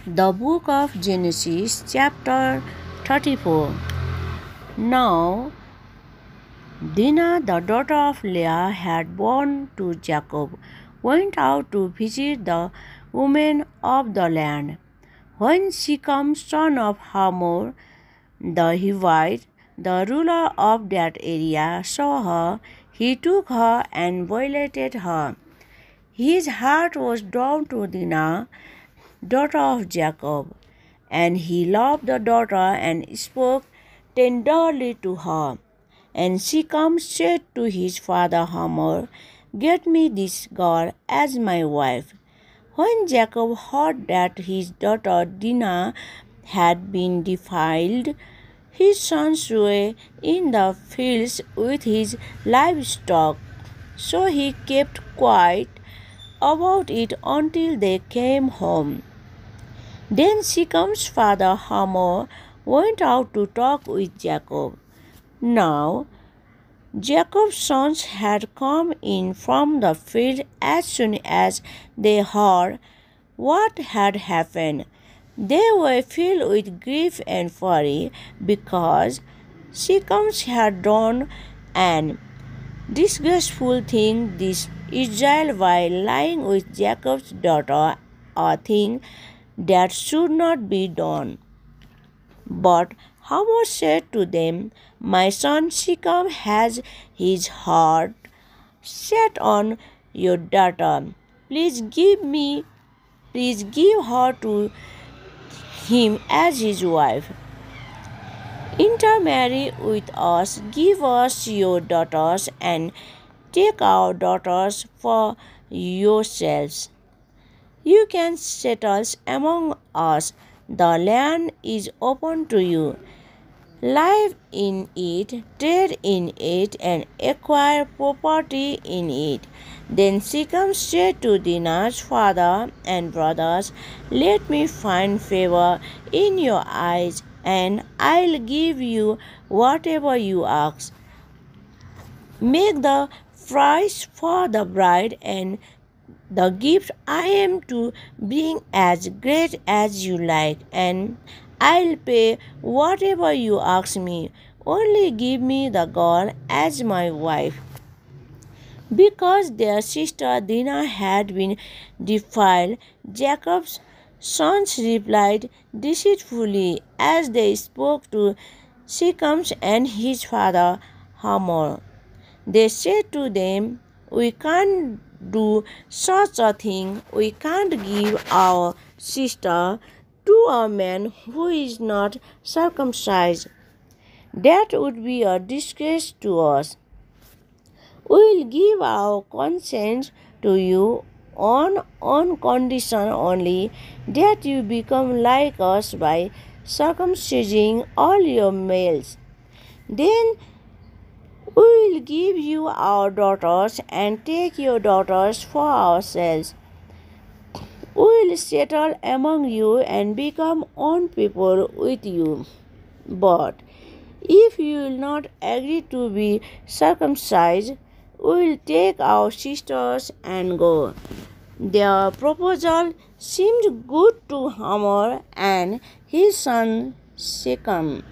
The book of Genesis, chapter 34. Now, Dinah, the daughter of Leah, had born to Jacob, went out to visit the women of the land. When Shechem, son of Hamor, the Hivite, the ruler of that area, saw her, he took her and violated her. His heart was drawn to Dinah, daughter of Jacob, and he loved the daughter and spoke tenderly to her. And Shechem said to his father Hamor, "Get me this girl as my wife." When Jacob heard that his daughter Dinah had been defiled, his sons were in the fields with his livestock, so he kept quiet about it until they came home. Then Shechem's father Hamor went out to talk with Jacob. Now Jacob's sons had come in from the field as soon as they heard what had happened. They were filled with grief and fury because Shechem had done an disgraceful thing this Israel by lying with Jacob's daughter, a thing that should not be done. But Hamor said to them, "My son Shechem has his heart set on your daughter. Please give her to him as his wife. Intermarry with us, give us your daughters, and take our daughters for yourselves. You can settle among us. The land is open to you. Live in it, trade in it, and acquire property in it." Then Shechem said to Dinah's father and brothers, "Let me find favor in your eyes, and I'll give you whatever you ask. Make the price for the bride and the gift I am to bring as great as you like, and I'll pay whatever you ask me. Only give me the girl as my wife." Because their sister Dinah had been defiled, Jacob's sons replied deceitfully as they spoke to Shechem and his father Hamor. They said to them, "We can't do such a thing. We can't give our sister to a man who is not circumcised. That would be a disgrace to us. We will give our consent to you on condition only that you become like us by circumcising all your males. Then we will give you our daughters and take your daughters for ourselves. We will settle among you and become one people with you. But if you will not agree to be circumcised, we will take our sisters and go." Their proposal seemed good to Hamor and his son Shechem.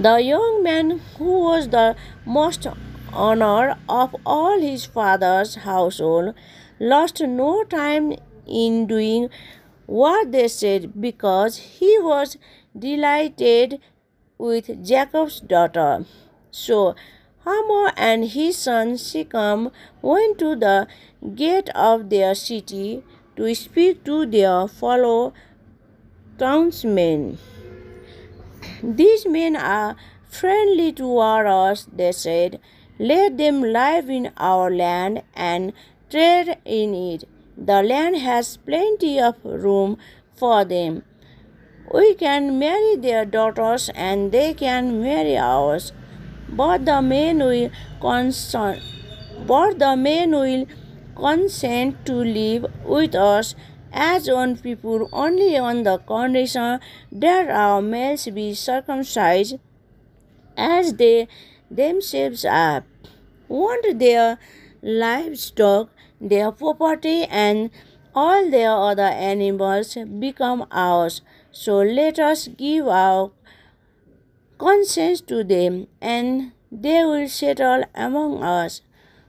The young man, who was the most honored of all his father's household, lost no time in doing what they said because he was delighted with Jacob's daughter. So Hamor and his son Shechem went to the gate of their city to speak to their fellow townsmen. "These men are friendly toward us," they said. "Let them live in our land and trade in it. The land has plenty of room for them. We can marry their daughters and they can marry ours. But the men will consent to live with us as one people only on the condition that our males be circumcised as they themselves are. Want their livestock, their property, and All the other animals become ours. So let us give our consent to them, and they will settle among us.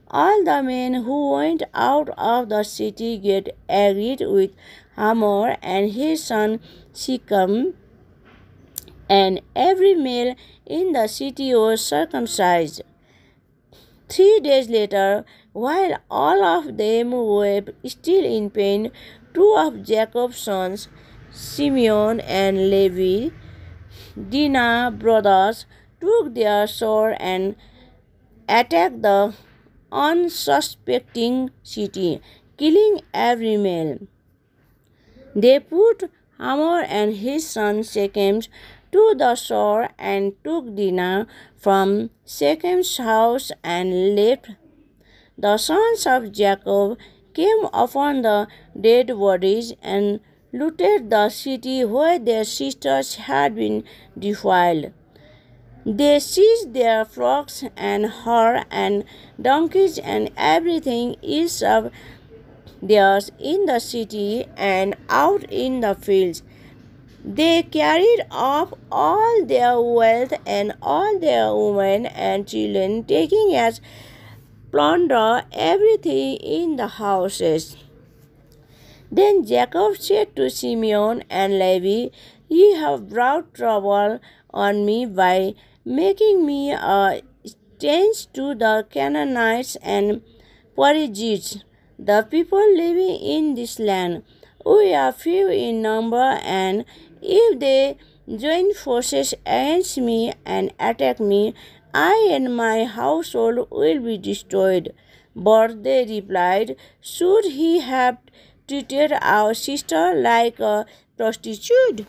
All the men who went out of the city get agreed with Hamor and his son Shechem, and every male in the city was circumcised. 3 days later, while all of them were still in pain, two of Jacob's sons, Simeon and Levi, Dinah brothers, took their sword and attacked the unsuspecting city, killing every male. They put Hamor and his son Shechem to the sword and took Dinah from Shechem's house and left. The sons of Jacob came upon the dead bodies and looted the city where their sisters had been defiled. They seized their flocks and herds and donkeys and everything else of theirs in the city and out in the fields. They carried off all their wealth and all their women and children, taking as plunder everything in the houses. Then Jacob said to Simeon and Levi, "Ye have brought trouble on me by making me a stench to the Canaanites and Perizzites, the people living in this land. We are few in number, and if they join forces against me and attack me, I and my household will be destroyed." But they replied, "Should he have treated our sister like a prostitute?"